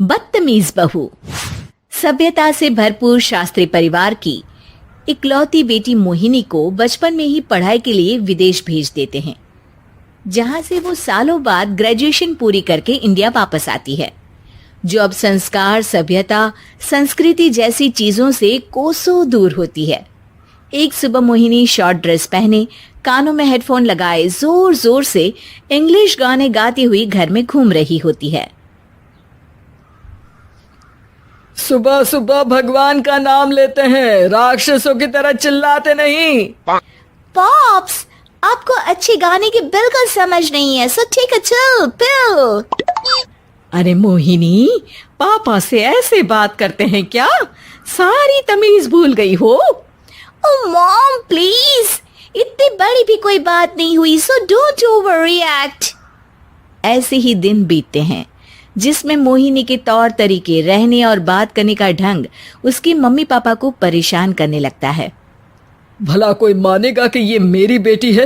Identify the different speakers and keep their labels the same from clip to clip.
Speaker 1: बदतमीज बहू। सभ्यता से भरपूर शास्त्री परिवार की इकलौती बेटी मोहिनी को बचपन में ही पढ़ाई के लिए विदेश भेज देते हैं, जहां से वो सालों बाद ग्रेजुएशन पूरी करके इंडिया वापस आती है, जो अब संस्कार, सभ्यता, संस्कृति जैसी चीजों से कोसों दूर होती है। एक सुबह मोहिनी शॉर्ट ड्रेस पहने, कानों में हेडफोन लगाए जोर जोर से इंग्लिश गाने गाती हुई घर में घूम रही होती है।
Speaker 2: सुबह सुबह भगवान का नाम लेते हैं, राक्षसों की तरह चिल्लाते नहीं।
Speaker 1: पॉप्स, आपको अच्छे गाने की बिल्कुल समझ नहीं है, सो ठीक है, चिल पिल।
Speaker 2: अरे मोहिनी, पापा से ऐसे बात करते हैं क्या? सारी तमीज भूल गई हो।
Speaker 1: ओह मॉम प्लीज, इतनी बड़ी भी कोई बात नहीं हुई, सो डोंट ओवर रिएक्ट। ऐसे ही दिन बीतते हैं जिसमें मोहिनी के तौर तरीके, रहने और बात करने का ढंग उसकी मम्मी पापा को परेशान करने लगता है।
Speaker 2: भला कोई मानेगा कि ये मेरी बेटी है?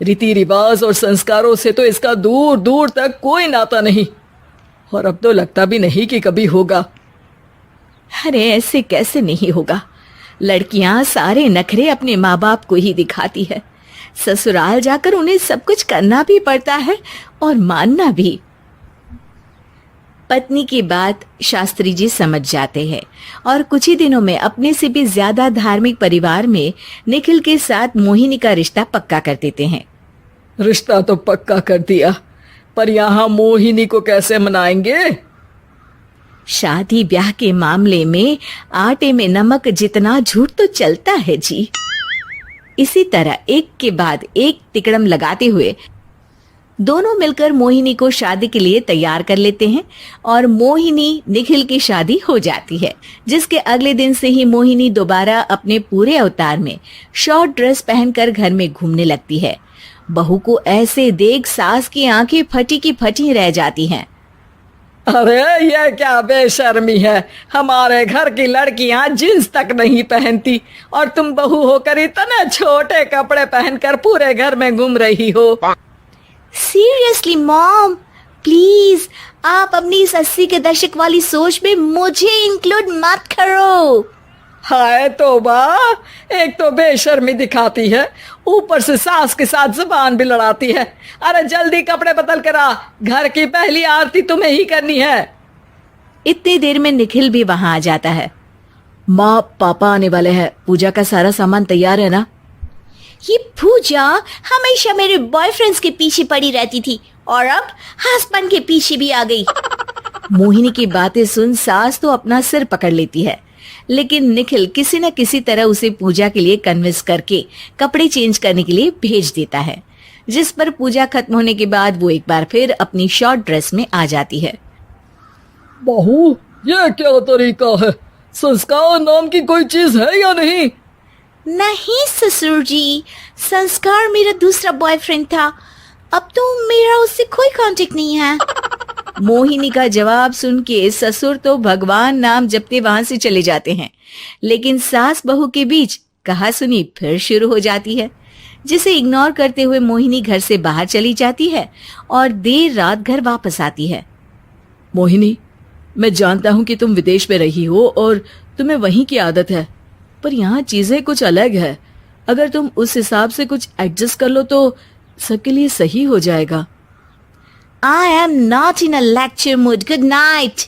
Speaker 2: रीति रिवाज और संस्कारों से तो इसका दूर दूर तक कोई नाता नहीं, और अब तो लगता भी नहीं कि कभी होगा।
Speaker 1: अरे ऐसे कैसे नहीं होगा? लड़कियां सारे नखरे अपने माँ बाप को ही दिखाती है। ससुराल जाकर उन्हें सब कुछ करना भी पड़ता है और मानना भी। पत्नी की बात शास्त्री जी समझ जाते हैं और कुछ ही दिनों में अपने से भी ज्यादा धार्मिक परिवार में निखिल के साथ मोहिनी का रिश्ता पक्का कर देते हैं।
Speaker 2: रिश्ता तो पक्का कर दिया, पर यहाँ मोहिनी को कैसे मनाएंगे?
Speaker 1: शादी ब्याह के मामले में आटे में नमक जितना झूठ तो चलता है जी। इसी तरह एक के बाद एक तिकड़म लगाते हुए दोनों मिलकर मोहिनी को शादी के लिए तैयार कर लेते हैं और मोहिनी निखिल की शादी हो जाती है, जिसके अगले दिन से ही मोहिनी दोबारा अपने पूरे अवतार में शॉर्ट ड्रेस पहनकर घर में घूमने लगती है। बहू को ऐसे देख सास की आंखें फटी की फटी रह जाती हैं।
Speaker 2: अरे ये क्या बेशर्मी है, हमारे घर की लड़कियां जींस तक नहीं पहनती और तुम बहू होकर इतने छोटे कपड़े पहनकर पूरे घर में घूम रही हो।
Speaker 1: सीरियसली मॉम, प्लीज आप अपनी इस 80 के दशक वाली सोच में मुझे इंक्लूड मत करो।
Speaker 2: हाय तौबा, एक तो बेशर्मी दिखाती है, ऊपर से सास के साथ जुबान भी लड़ाती है। अरे जल्दी कपड़े बदल कर आ, घर की पहली आरती तुम्हें ही करनी है।
Speaker 1: इतनी देर में निखिल भी वहां आ जाता है।
Speaker 2: माँ, पापा आने वाले हैं, पूजा का सारा सामान तैयार है ना?
Speaker 1: ये पूजा हमेशा मेरे बॉयफ्रेंड्स के पीछे पड़ी रहती थी और अब हस्बैंड के पीछे भी आ गई।
Speaker 2: मोहिनी की बातें सुन सास तो अपना सिर पकड़ लेती है, लेकिन निखिल किसी न किसी तरह उसे पूजा के लिए कन्विंस करके कपड़े चेंज करने के लिए भेज देता है, जिस पर पूजा खत्म होने के बाद वो एक बार फिर अपनी शॉर्ट ड्रेस में आ जाती है। बहू, ये क्या तरीका है? संस्कार नाम की कोई चीज है या नहीं?
Speaker 1: नहीं ससुर जी, संस्कार मेरा दूसरा बॉयफ्रेंड था, अब तो मेरा उससे कोई कांटेक्ट नहीं है।
Speaker 2: मोहिनी का जवाब सुन के ससुर तो भगवान नाम जपते वहां से चले जाते हैं, लेकिन सास बहू के बीच कहासुनी फिर शुरू हो जाती है, जिसे इग्नोर करते हुए मोहिनी घर से बाहर चली जाती है और देर रात घर वापस आती है। मोहिनी, मैं जानता हूँ कि तुम विदेश में रही हो और तुम्हें वहीं की आदत है, पर यहाँ चीजें कुछ अलग है। अगर तुम उस हिसाब से कुछ एडजस्ट कर लो तो सबके लिए सही हो जाएगा।
Speaker 1: I am not in a lecture mood. Good night.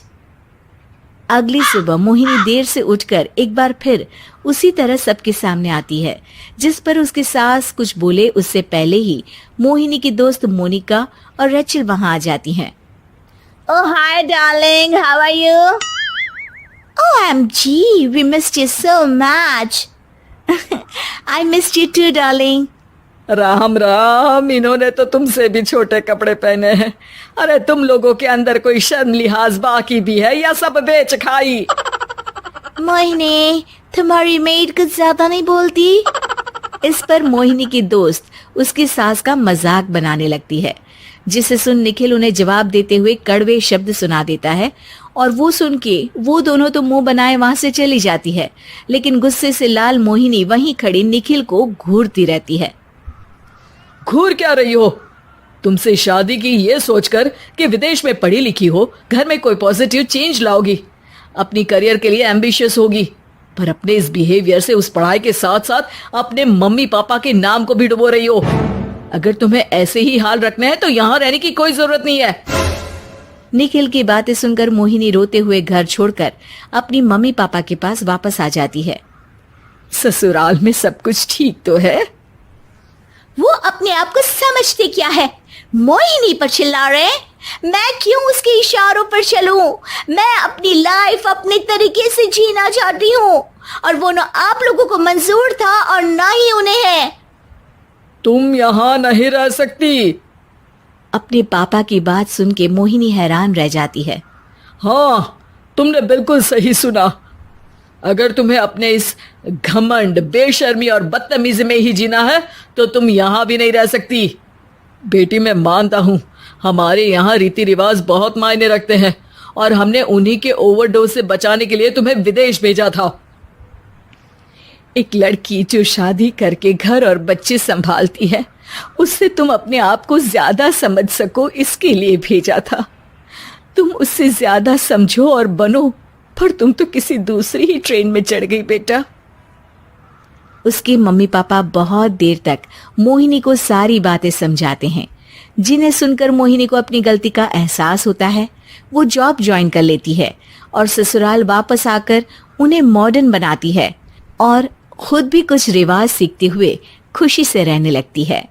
Speaker 2: अगली सुबह मोहिनी देर से उठकर एक बार फिर उसी तरह सबके सामने आती है, जिस पर उसकी सास कुछ बोले उससे पहले ही मोहिनी की दोस्त मोनिका और रेचल वहां आ जाती हैं।
Speaker 1: Oh hi darling, how are you? OMG, we missed you so much. I missed you too darling.
Speaker 2: Ram Ram, इन्होंने तो तुमसे भी छोटे कपड़े पहने हैं। अरे तुम लोगों के अंदर कोई शर्म लिहाज बाकी भी है या सब बेच खाई?
Speaker 1: मोहिनी, तुम्हारी मेड कुछ ज्यादा नहीं बोलती?
Speaker 2: इस पर मोहिनी की दोस्त उसकी सास का मजाक बनाने लगती है, जिसे सुन निखिल उन्हें जवाब देते हुए कड़वे शब्द सुना देता है और वो सुन के वो दोनों तो मुंह बनाए वहां से चली जाती है, लेकिन गुस्से से लाल मोहिनी वहीं खड़ी निखिल को घूरती रहती है। घूर क्या रही हो?
Speaker 3: तुमसे शादी की ये सोचकर कि विदेश में पढ़ी लिखी हो, घर में कोई पॉजिटिव चेंज लाओगी, अपनी करियर के लिए एम्बिशियस होगी, पर अपने इस बिहेवियर से उस पढ़ाई के साथ साथ अपने मम्मी पापा के नाम को भी डुबो रही हो। अगर तुम्हें ऐसे ही हाल रखना है तो यहाँ रहने की कोई जरूरत नहीं है।
Speaker 2: निखिल की बातें सुनकर मोहिनी रोते हुए घर छोड़कर अपनी मम्मी पापा के पास वापस आ जाती है।
Speaker 3: ससुराल में सब कुछ ठीक तो है?
Speaker 1: वो अपने आप को समझते क्या है? मोहिनी पर चिल्ला रहे हैं? मैं क्यों उसके इशारों पर चलूं? मैं अपनी लाइफ अपने तरीके से जीना चाहती हूँ और वो ना आप लोगों को मंजूर था और ना ही उन्हें है।
Speaker 3: तुम यहाँ नहीं रह सकती।
Speaker 2: अपने पापा की बात सुन के मोहिनी हैरान रह जाती है।
Speaker 3: हाँ, तुमने बिल्कुल सही सुना। अगर तुम्हें अपने इस घमंड, बेशर्मी और बदतमीजी में ही जीना है तो तुम यहाँ भी नहीं रह सकती। बेटी, मैं मानता हूँ हमारे यहाँ रीति रिवाज बहुत मायने रखते हैं और हमने उन्हीं के ओवरडोज से बचाने के लिए तुम्हें विदेश भेजा था।
Speaker 2: एक लड़की जो शादी करके घर और बच्चे संभालती है, उससे तुम अपने आप को ज्यादा समझ सको इसके लिए भेजा था। तुम उससे ज्यादा समझो और बनो, पर तुम तो किसी दूसरी ही ट्रेन में चढ़ गई बेटा। उसके मम्मी पापा बहुत देर तक मोहिनी को सारी बातें समझाते हैं, जिन्हें सुनकर मोहिनी को अपनी गलती का एहसास होता है। वो जॉब ज्वाइन कर लेती है और ससुराल वापस आकर उन्हें मॉडर्न बनाती है और खुद भी कुछ रिवाज सीखते हुए खुशी से रहने लगती है।